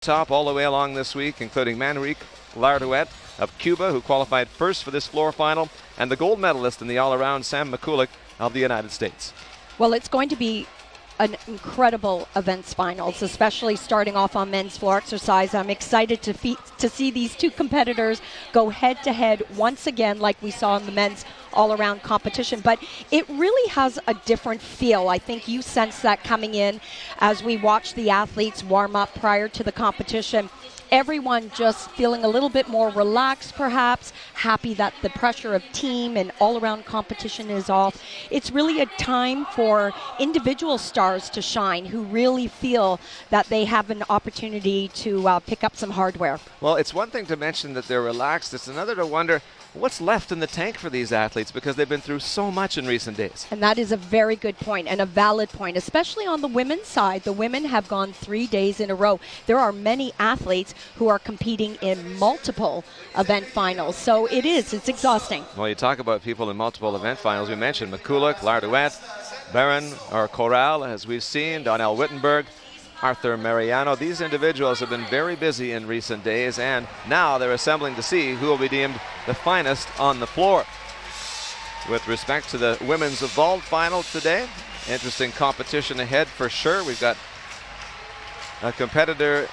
top all the way along this week, including Manrique Lardouet of Cuba, who qualified first for this floor final, and the gold medalist in the all-around, Sam Mikulik of the United States. Well, it's going to be an incredible events finals, especially starting off on men's floor exercise. I'm excited to see these two competitors go head-to-head once again like we saw in the men's all-around competition. But it really has a different feel. I think you sense that coming in as we watch the athletes warm up prior to the competition. Everyone just feeling a little bit more relaxed, perhaps, happy that the pressure of team and all-around competition is off. It's really a time for individual stars to shine who really feel that they have an opportunity to pick up some hardware. Well, it's one thing to mention that they're relaxed. It's another to wonder what's left in the tank for these athletes, because they've been through so much in recent days. And that is a very good point and a valid point, especially on the women's side. The women have gone 3 days in a row. There are many athletes who are competing in multiple event finals. So it's exhausting. Well, you talk about people in multiple event finals. We mentioned Mikulik, Lardouet, Barron, or Corral, as we've seen, Donnell Wittenberg, Arthur Mariano. These individuals have been very busy in recent days, and now they're assembling to see who will be deemed the finest on the floor. With respect to the women's vault final today, interesting competition ahead for sure. We've got a competitor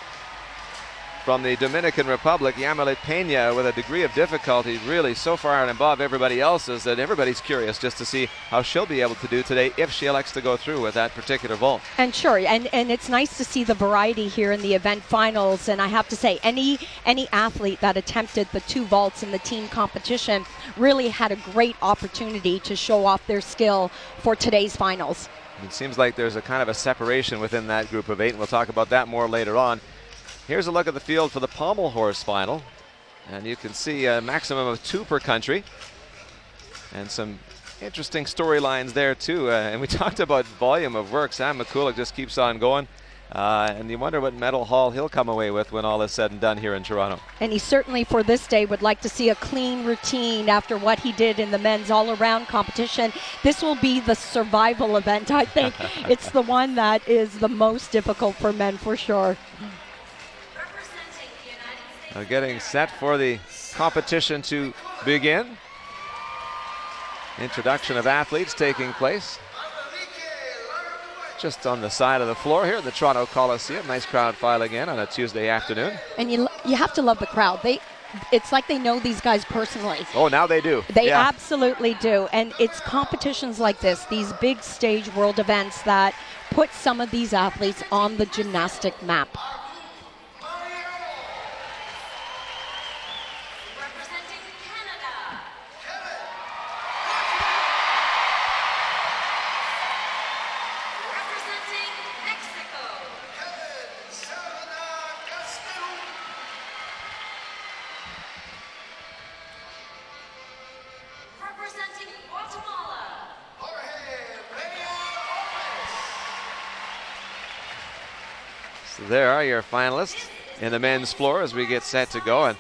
from the Dominican Republic, Yamilet Peña, with a degree of difficulty really so far and above everybody else's that everybody's curious just to see how she'll be able to do today if she elects to go through with that particular vault. And sure, and it's nice to see the variety here in the event finals. And I have to say, any athlete that attempted the 2 vaults in the team competition really had a great opportunity to show off their skill for today's finals. It seems like there's a kind of a separation within that group of 8, and we'll talk about that more later on. Here's a look at the field for the pommel horse final. And you can see a maximum of 2 per country. And some interesting storylines there too. And we talked about volume of work. Sam Mikulik just keeps on going. And you wonder what medal haul he'll come away with when all is said and done here in Toronto. And he certainly for this day would like to see a clean routine after what he did in the men's all-around competition. This will be the survival event, I think. It's the one that is the most difficult for men for sure. Getting set for the competition to begin. Introduction of athletes taking place just on the side of the floor here at the Toronto Coliseum. Nice crowd filing in on a Tuesday afternoon. And you have to love the crowd. It's like they know these guys personally. Oh, now they do. They absolutely do. And it's competitions like this, these big stage world events, that put some of these athletes on the gymnastic map. So there are your finalists in the men's floor as we get set to go. And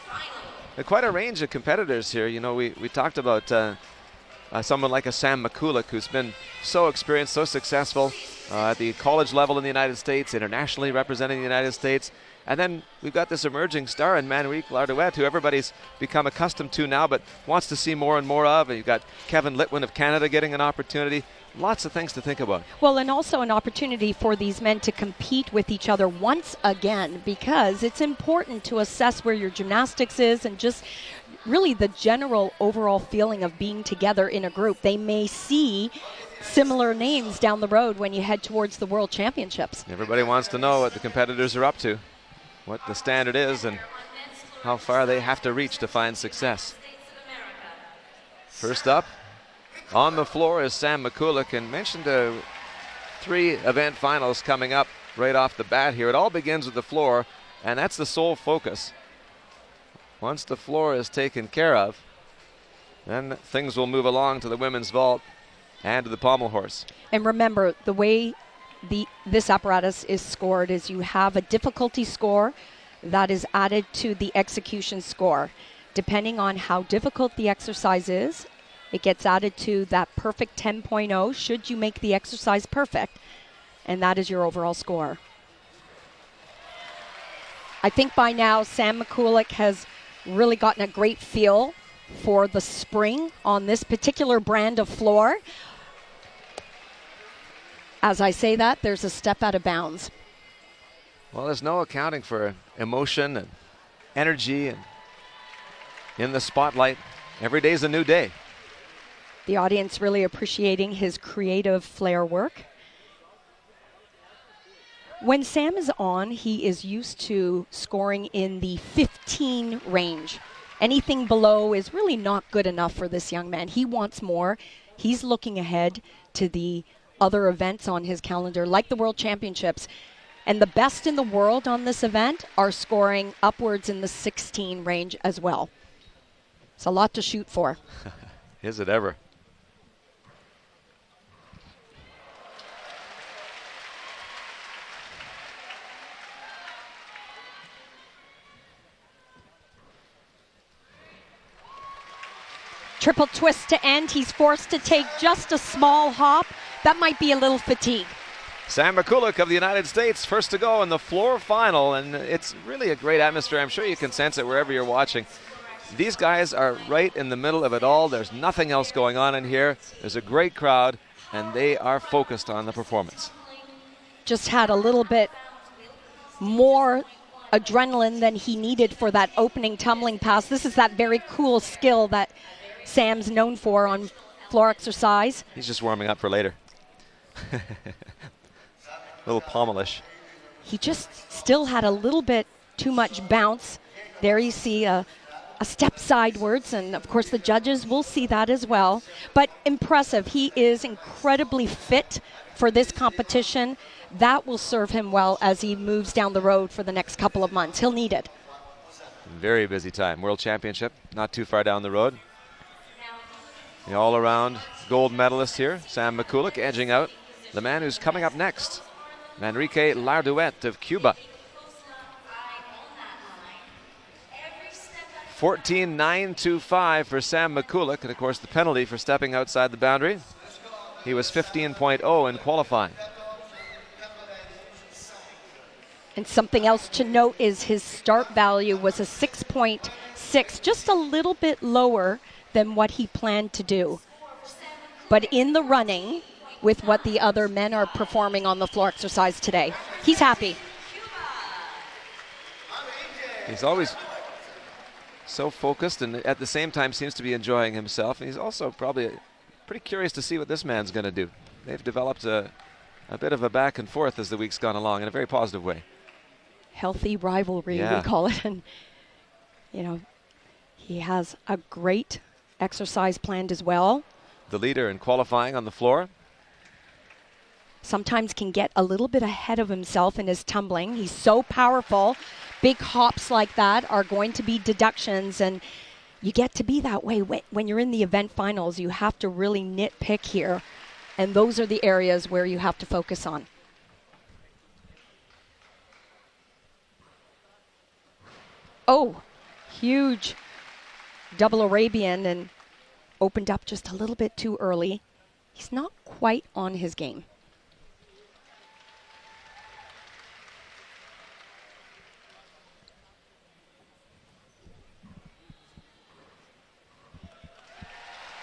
quite a range of competitors here. You know, we talked about someone like a Sam Mikulik, who's been so experienced, so successful at the college level in the United States, internationally representing the United States. And then we've got this emerging star in Manrique Lardouet, who everybody's become accustomed to now but wants to see more and more of. And you've got Kevin Litwin of Canada getting an opportunity. Lots of things to think about. Well, and also an opportunity for these men to compete with each other once again, because it's important to assess where your gymnastics is and just really the general overall feeling of being together in a group. They may see similar names down the road when you head towards the World Championships. Everybody wants to know what the competitors are up to, what the standard is, and how far they have to reach to find success. First up on the floor is Sam Mikulik, and mentioned 3 event finals coming up right off the bat here. It all begins with the floor, and that's the sole focus. Once the floor is taken care of, then things will move along to the women's vault and to the pommel horse. And remember, the way this apparatus is scored is you have a difficulty score that is added to the execution score. Depending on how difficult the exercise is, it gets added to that perfect 10.0 should you make the exercise perfect, and that is your overall score. I think by now Sam Mikulik has really gotten a great feel for the spring on this particular brand of floor. As I say that, there's a step out of bounds. Well, there's no accounting for emotion and energy and in the spotlight. Every day's a new day. The audience really appreciating his creative flair work. When Sam is on, he is used to scoring in the 15 range. Anything below is really not good enough for this young man. He wants more. He's looking ahead to the other events on his calendar, like the World Championships. And the best in the world on this event are scoring upwards in the 16 range as well. It's a lot to shoot for. Is it ever? Triple twist to end. He's forced to take just a small hop. That might be a little fatigue. Sam Mikulik of the United States, first to go in the floor final, and it's really a great atmosphere. I'm sure you can sense it wherever you're watching. These guys are right in the middle of it all. There's nothing else going on in here. There's a great crowd, and they are focused on the performance. Just had a little bit more adrenaline than he needed for that opening tumbling pass. This is that very cool skill that Sam's known for on floor exercise. He's just warming up for later. A little pommelish. He just still had a little bit too much bounce. There you see a step sidewards, and of course the judges will see that as well. But impressive. He is incredibly fit for this competition. That will serve him well as he moves down the road for the next couple of months. He'll need it. Very busy time. World Championship, not too far down the road. The all-around gold medalist here, Sam Mikulik, edging out the man who's coming up next, Manrique Larduet of Cuba. 14.925 for Sam Mikulik, and of course the penalty for stepping outside the boundary. He was 15.0 in qualifying. And something else to note is his start value was a 6.6, just a little bit lower than what he planned to do. But in the running with what the other men are performing on the floor exercise today, he's happy. He's always so focused and at the same time seems to be enjoying himself. And he's also probably pretty curious to see what this man's going to do. They've developed a bit of a back and forth as the week's gone along in a very positive way. Healthy rivalry, we call it. And, you know, he has a great exercise planned as well. The leader in qualifying on the floor. Sometimes can get a little bit ahead of himself in his tumbling. He's so powerful. Big hops like that are going to be deductions, and you get to be that way when you're in the event finals. You have to really nitpick here, and those are the areas where you have to focus on. Oh, huge double Arabian, and opened up just a little bit too early. He's not quite on his game.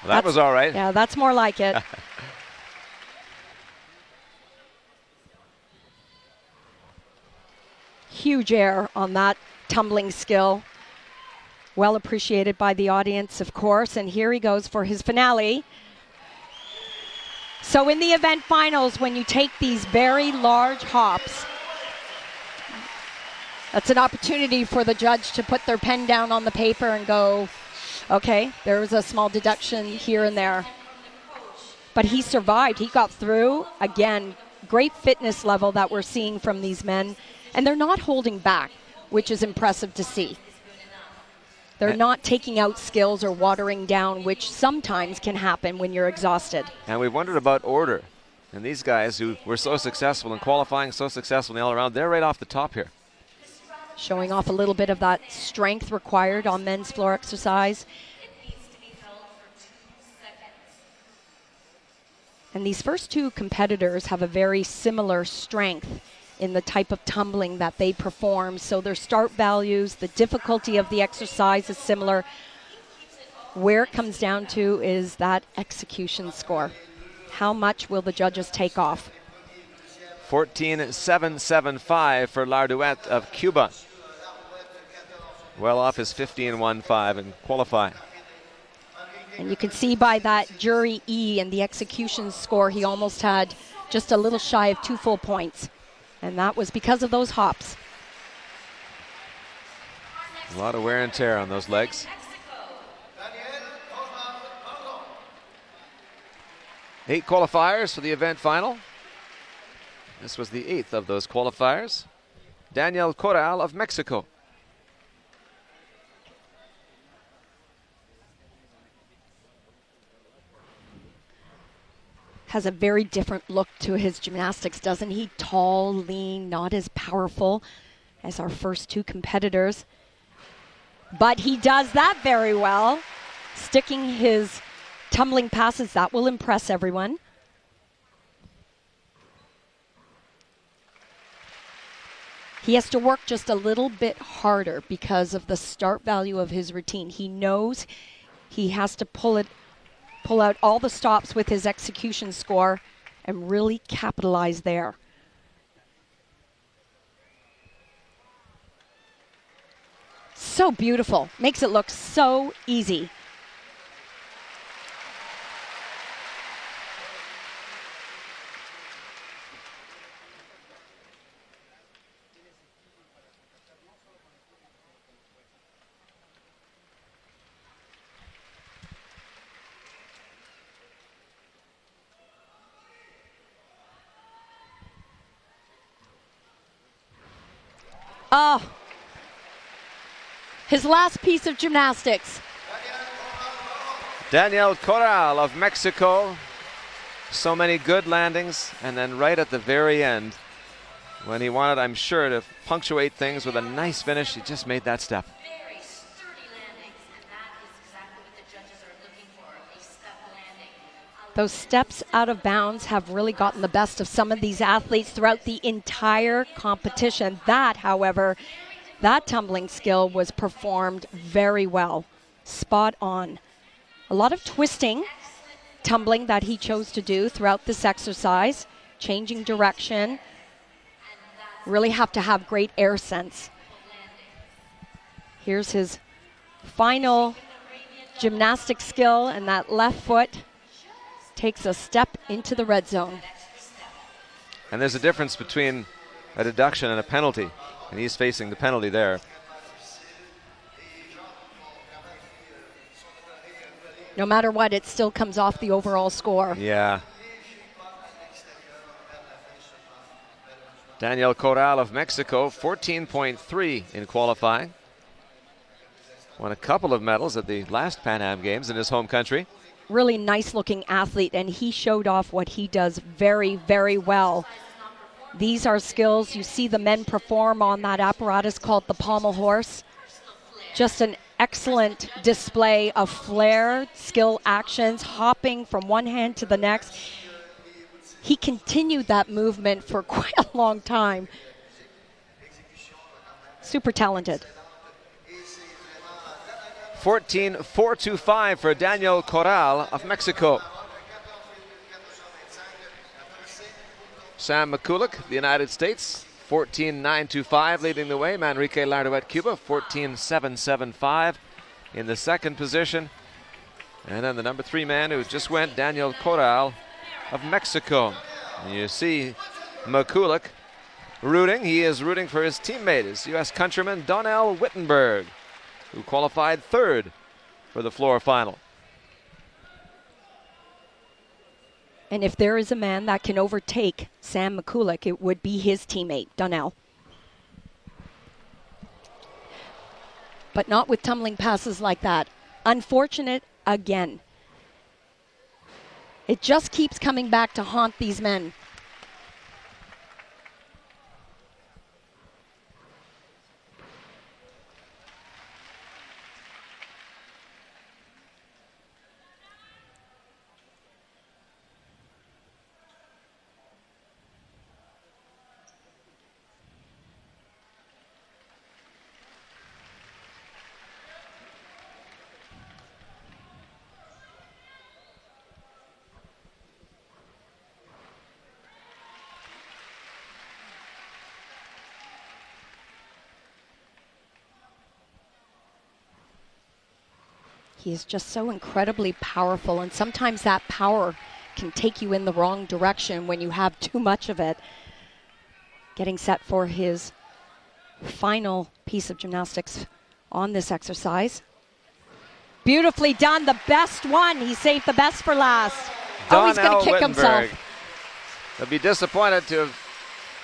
Well, that was all right. Yeah, that's more like it. Huge air on that tumbling skill. Well appreciated by the audience, of course. And here he goes for his finale. So in the event finals, when you take these very large hops, that's an opportunity for the judge to put their pen down on the paper and go, okay, there was a small deduction here and there. But he survived. He got through. Again, great fitness level that we're seeing from these men. And they're not holding back, which is impressive to see. They're not taking out skills or watering down, which sometimes can happen when you're exhausted. And we wondered about order. And these guys who were so successful in qualifying, so successful in the all-around, they're right off the top here. Showing off a little bit of that strength required on men's floor exercise. And these first two competitors have a very similar strength in the type of tumbling that they perform. So their start values, the difficulty of the exercise is similar. Where it comes down to is that execution score. How much will the judges take off? 14.775 for Larduet of Cuba. Well off his 15.15 in qualifying. And you can see by that jury E and the execution score, he almost had just a little shy of 2 full points. And that was because of those hops. A lot of wear and tear on those legs. 8 qualifiers for the event final. This was the 8th of those qualifiers. Daniel Corral of Mexico. Has a very different look to his gymnastics, doesn't he? Tall, lean, not as powerful as our first 2 competitors. But he does that very well, sticking his tumbling passes. That will impress everyone. He has to work just a little bit harder because of the start value of his routine. He knows he has to pull out all the stops with his execution score and really capitalize there. So beautiful. Makes it look so easy. Oh, his last piece of gymnastics. Daniel Corral of Mexico. So many good landings, and then right at the very end, when he wanted, I'm sure, to punctuate things with a nice finish, he just made that step. Very sturdy landings, and that is exactly what the judges are looking for, a step landing. Those steps out of bounds have really gotten the best of some of these athletes throughout the entire competition. That, however, that tumbling skill was performed very well. Spot on. A lot of twisting, tumbling that he chose to do throughout this exercise, changing direction. Really have to have great air sense. Here's his final gymnastic skill, and that left foot takes a step into the red zone. And there's a difference between a deduction and a penalty, and he's facing the penalty there. No matter what, it still comes off the overall score. Yeah. Daniel Corral of Mexico, 14.3 in qualifying. Won a couple of medals at the last Pan Am Games in his home country. Really nice looking athlete, and he showed off what he does very, very well. These are skills you see the men perform on that apparatus called the pommel horse. Just an excellent display of flair, skill actions, hopping from one hand to the next. He continued that movement for quite a long time. Super talented. 14.425 for Daniel Corral of Mexico. Sam McCulloch, the United States, 14.925 leading the way. Manrique Larduet, Cuba, 14.775 in the second position. And then the number 3 man who just went, Daniel Corral of Mexico. And you see McCulloch rooting. He is rooting for his teammate, his U.S. countryman Donnell Wittenberg, who qualified 3rd for the floor final. And if there is a man that can overtake Sam McCulloch, it would be his teammate, Donnell. But not with tumbling passes like that. Unfortunate again. It just keeps coming back to haunt these men. He is just so incredibly powerful, and sometimes that power can take you in the wrong direction when you have too much of it. Getting set for his final piece of gymnastics on this exercise. Beautifully done, the best one. He saved the best for last. Oh, he's going to kick himself. He'll be disappointed to have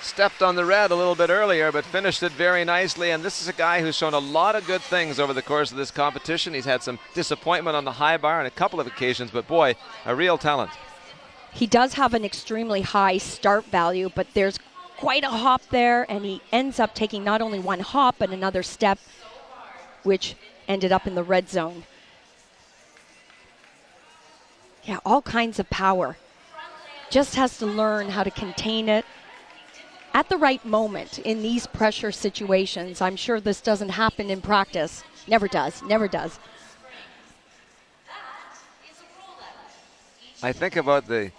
stepped on the red a little bit earlier, but finished it very nicely. And this is a guy who's shown a lot of good things over the course of this competition. He's had some disappointment on the high bar on a couple of occasions, but boy, a real talent. He does have an extremely high start value, but there's quite a hop there, and he ends up taking not only one hop, but another step, which ended up in the red zone. Yeah, all kinds of power. Just has to learn how to contain it at the right moment in these pressure situations. I'm sure this doesn't happen in practice. Never does, never does. I think about the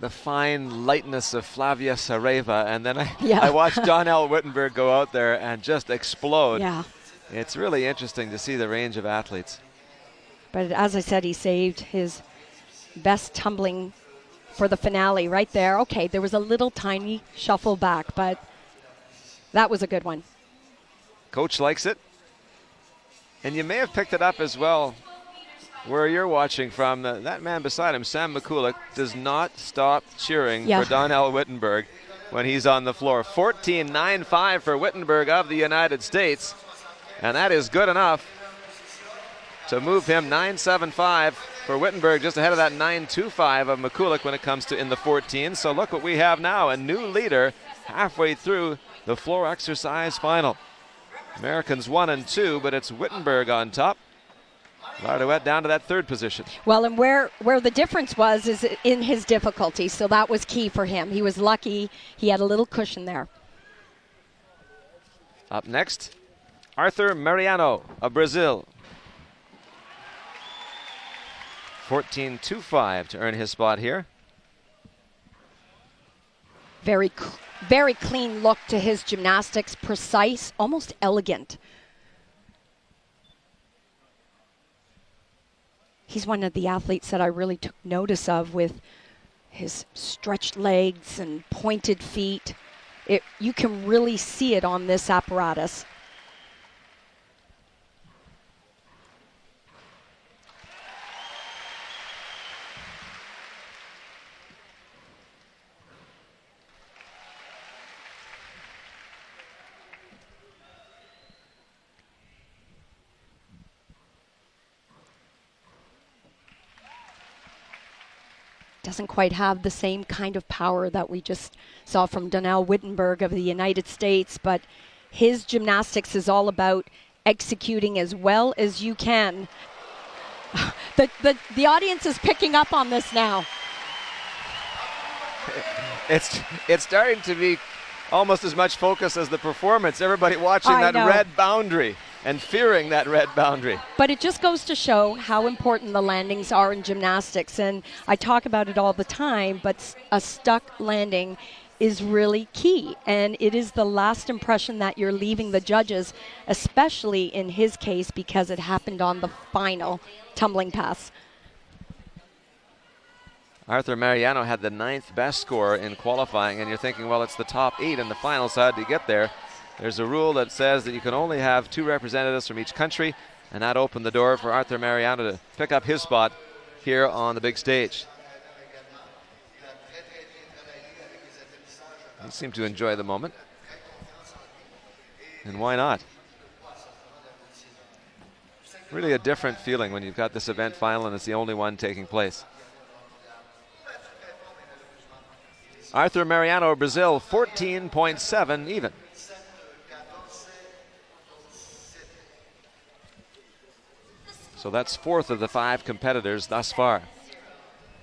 fine lightness of Flavia Sareva, and then I watched Donnell Wittenberg go out there and just explode. Yeah. It's really interesting to see the range of athletes. But as I said, he saved his best tumbling for the finale right there. Okay, there was a little tiny shuffle back, but that was a good one. Coach likes it. And you may have picked it up as well where you're watching from. That man beside him, Sam McCulloch, does not stop cheering for Donnell Wittenberg when he's on the floor. 14.95 for Wittenberg of the United States. And that is good enough to move him 9.75 for Wittenberg, just ahead of that 9.25 of McCulloch when it comes to in the 14. So look what we have now, a new leader halfway through the floor exercise final. Americans 1 and 2, but it's Wittenberg on top. Lardouet down to that third position. Well, and where the difference was is in his difficulty, so that was key for him. He was lucky he had a little cushion there. Up next, Arthur Mariano of Brazil. 14.25 to earn his spot here. Very clean look to his gymnastics, precise, almost elegant. He's one of the athletes that I really took notice of with his stretched legs and pointed feet. You can really see it on this apparatus. Doesn't quite have the same kind of power that we just saw from Donnell Wittenberg of the United States, but his gymnastics is all about executing as well as you can. The audience is picking up on this now. It's starting to be almost as much focus as the performance. Everybody watching that red boundary and fearing that red boundary. But it just goes to show how important the landings are in gymnastics. And I talk about it all the time, but a stuck landing is really key. And it is the last impression that you're leaving the judges, especially in his case because it happened on the final tumbling pass. Arthur Mariano had the 9th best score in qualifying, and you're thinking, well, it's the top 8 in the final, so how did he get there? There's a rule that says that you can only have 2 representatives from each country, and that opened the door for Arthur Mariano to pick up his spot here on the big stage. He seemed to enjoy the moment. And why not? Really a different feeling when you've got this event final and it's the only one taking place. Arthur Mariano, Brazil, 14.7 even. So that's 4th of the 5 competitors thus far.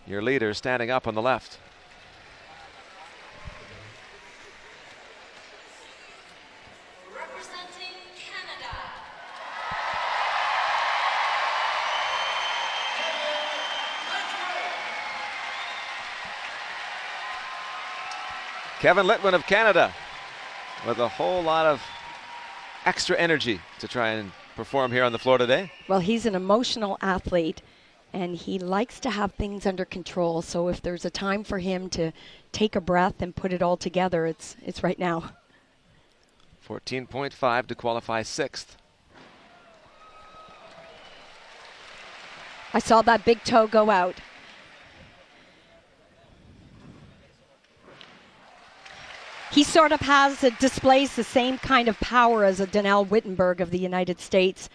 Your leader standing up on the left. Representing Canada. Kevin Litwin of Canada with a whole lot of extra energy to try and perform here on the floor today? Well, he's an emotional athlete, and he likes to have things under control. So if there's a time for him to take a breath and put it all together, it's right now. 14.5 to qualify 6th. I saw that big toe go out. He sort of displays the same kind of power as a Danielle Wittenberg of the United States.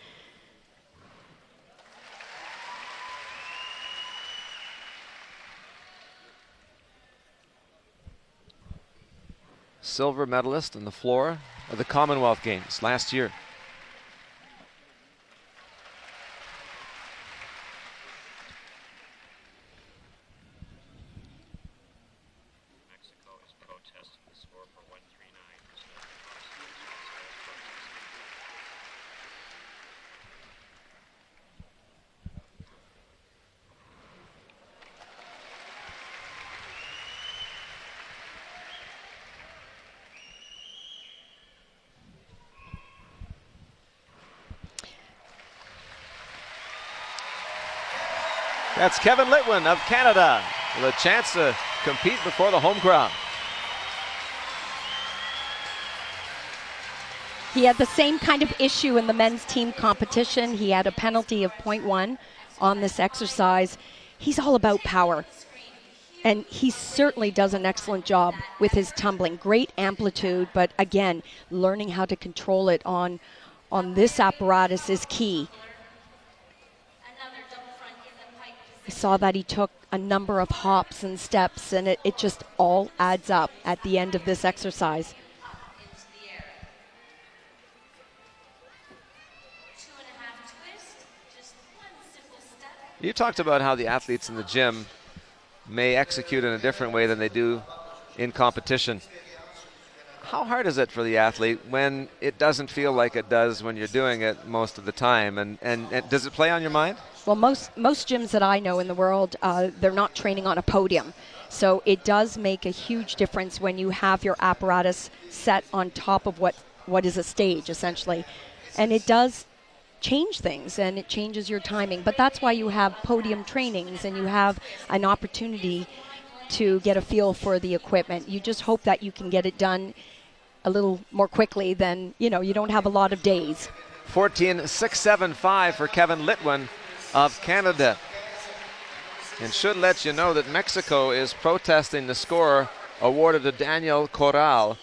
Silver medalist on the floor of the Commonwealth Games last year. That's Kevin Litwin of Canada with a chance to compete before the home crowd. He had the same kind of issue in the men's team competition. He had a penalty of 0.1 on this exercise. He's all about power. And he certainly does an excellent job with his tumbling. Great amplitude, but again, learning how to control it on this apparatus is key. I saw that he took a number of hops and steps, and it just all adds up at the end of this exercise. You talked about how the athletes in the gym may execute in a different way than they do in competition. How hard is it for the athlete when it doesn't feel like it does when you're doing it most of the time? And does it play on your mind? Well, most gyms that I know in the world, they're not training on a podium. So it does make a huge difference when you have your apparatus set on top of what is a stage, essentially. And it does change things, and it changes your timing. But that's why you have podium trainings, and you have an opportunity to get a feel for the equipment. You just hope that you can get it done a little more quickly than, you don't have a lot of days. 14.675 for Kevin Litwin of Canada. And should let you know that Mexico is protesting the score awarded to Daniel Corral,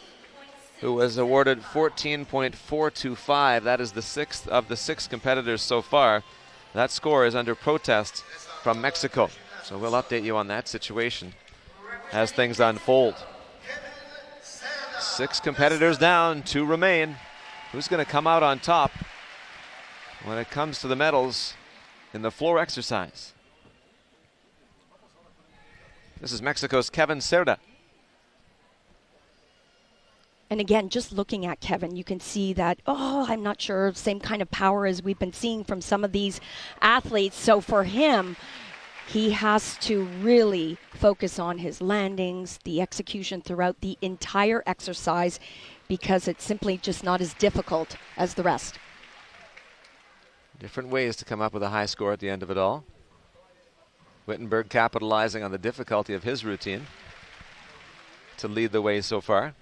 who was awarded 14.425. That is the sixth of the 6 competitors so far. That score is under protest from Mexico. So we'll update you on that situation as things unfold. 6 competitors down, 2 remain. Who's going to come out on top when it comes to the medals in the floor exercise? This is Mexico's Kevin Cerda. And again, just looking at Kevin, you can see that, I'm not sure, same kind of power as we've been seeing from some of these athletes. So for him, he has to really focus on his landings, the execution throughout the entire exercise, because it's simply just not as difficult as the rest. Different ways to come up with a high score at the end of it all. Wittenberg capitalizing on the difficulty of his routine to lead the way so far.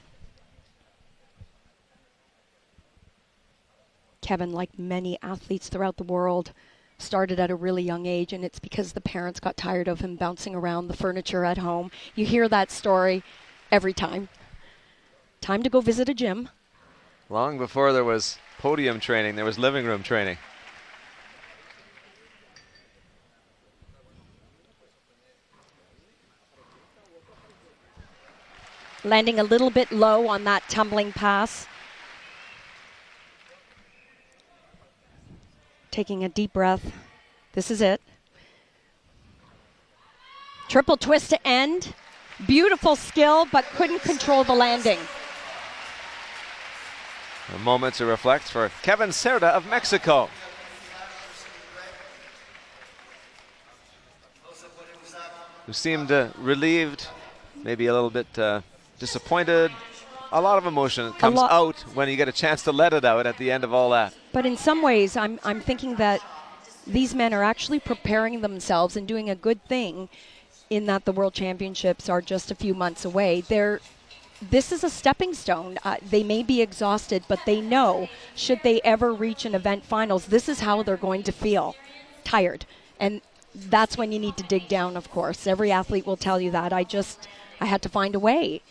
Kevin, like many athletes throughout the world, started at a really young age, and it's because the parents got tired of him bouncing around the furniture at home. You hear that story every time. Time to go visit a gym. Long before there was podium training, there was living room training. Landing a little bit low on that tumbling pass. Taking a deep breath. This is it. Triple twist to end. Beautiful skill, but couldn't control the landing. A moment to reflect for Kevin Cerda of Mexico. Who seemed relieved, maybe a little bit disappointed, a lot of emotion comes out when you get a chance to let it out at the end of all that. But in some ways, I'm thinking that these men are actually preparing themselves and doing a good thing in that the World Championships are just a few months away. This is a stepping stone. They may be exhausted, but they know should they ever reach an event finals, this is how they're going to feel, tired. And that's when you need to dig down, of course. Every athlete will tell you that. I had to find a way.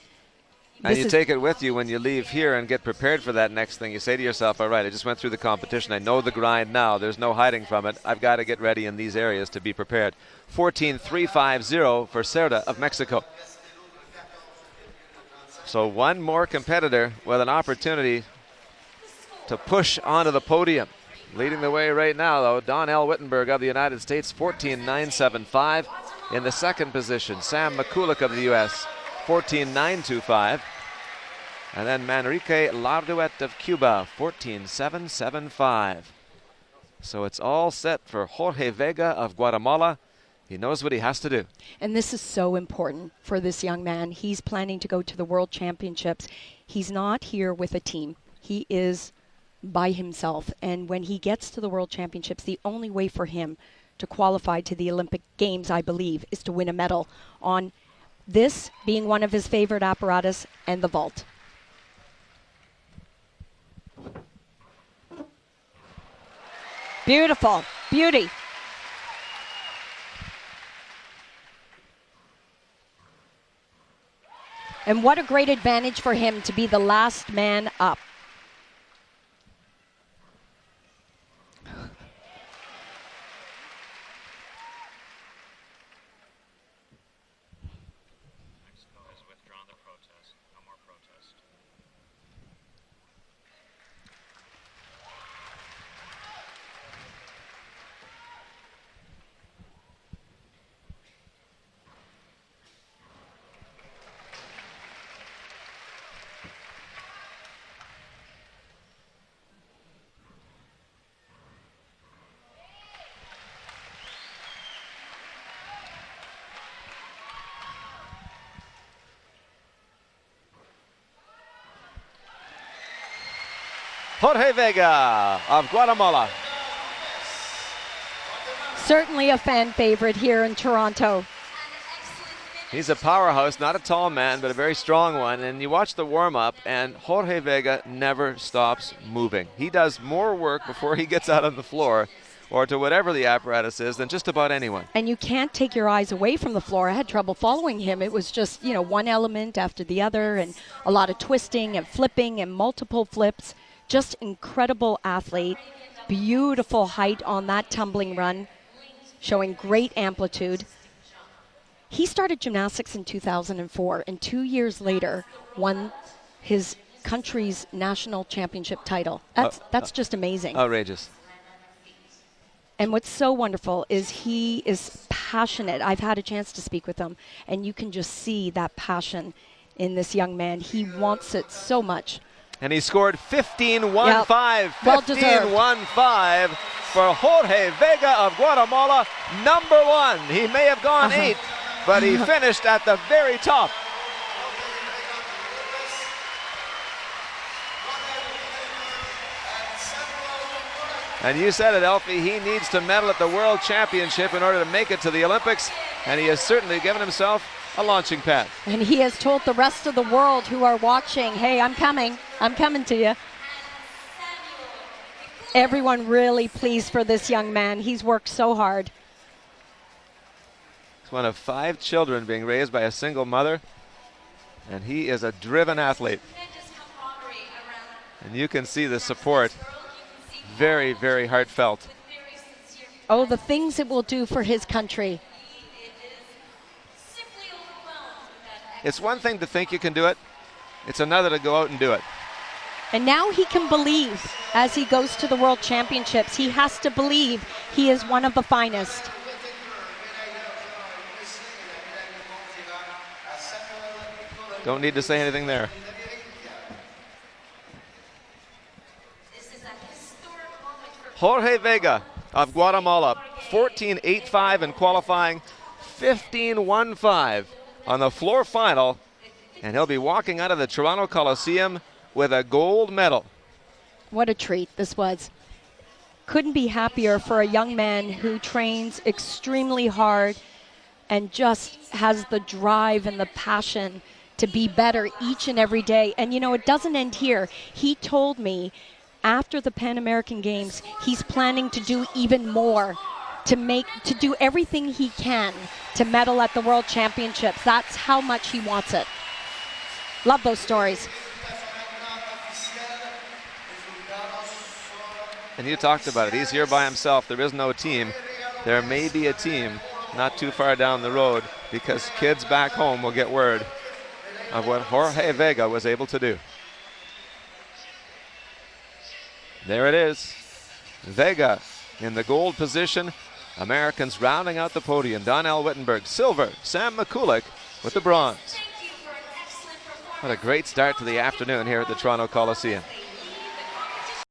And you take it with you when you leave here and get prepared for that next thing. You say to yourself, all right, I just went through the competition. I know the grind now. There's no hiding from it. I've got to get ready in these areas to be prepared. 14.350 for Cerda of Mexico. So one more competitor with an opportunity to push onto the podium. Leading the way right now, though, Donnell Wittenberg of the United States, 14.975. In the second position, Sam Mikulik of the U.S., 14.925. And then Manrique Larduet of Cuba, 14.775. So it's all set for Jorge Vega of Guatemala. He knows what he has to do. And this is so important for this young man. He's planning to go to the World Championships. He's not here with a team. He is by himself. And when he gets to the World Championships, the only way for him to qualify to the Olympic Games, I believe, is to win a medal on this being one of his favorite apparatus and the vault. Beautiful. Beauty. And what a great advantage for him to be the last man up. Jorge Vega of Guatemala. Certainly a fan favorite here in Toronto. He's a powerhouse, not a tall man, but a very strong one. And you watch the warm-up, and Jorge Vega never stops moving. He does more work before he gets out on the floor or to whatever the apparatus is than just about anyone. And you can't take your eyes away from the floor. I had trouble following him. It was just, one element after the other and a lot of twisting and flipping and multiple flips. Just incredible athlete. Beautiful height on that tumbling run, showing great amplitude. He started gymnastics in 2004 and 2 years later won his country's national championship title. That's just amazing. Outrageous. And what's so wonderful is he is passionate. I've had a chance to speak with him, and you can just see that passion in this young man. He wants it so much. And he scored 15.15. Yep. 15.15 for Jorge Vega of Guatemala, number one. He may have gone eighth, but he finished at the very top. And you said it, Elfie, he needs to medal at the World Championship in order to make it to the Olympics, and he has certainly given himself a launching pad. And he has told the rest of the world who are watching, hey, I'm coming to you. Everyone really pleased for this young man. He's worked so hard. He's one of 5 children being raised by a single mother, and he is a driven athlete. And you can see the support. Very, very heartfelt. Oh, the things it will do for his country. It's one thing to think you can do it. It's another to go out and do it. And now he can believe as he goes to the World Championships. He has to believe he is one of the finest. Don't need to say anything there. Jorge Vega of Guatemala, 14.85 in qualifying, 15.15 on the floor final and he'll be walking out of the Toronto Coliseum with a gold medal. What a treat this was. Couldn't be happier for a young man who trains extremely hard and just has the drive and the passion to be better each and every day. And you know, it doesn't end here. He told me after the Pan American Games, he's planning to do even more, to do everything he can to medal at the World Championships. That's how much he wants it. Love those stories. And you talked about it. He's here by himself. There is no team. There may be a team not too far down the road, because kids back home will get word of what Jorge Vega was able to do. There it is. Vega in the gold position. Americans rounding out the podium. Donnell Wittenberg, silver. Sam Mikulak with the bronze. What a great start to the afternoon here at the Toronto Coliseum.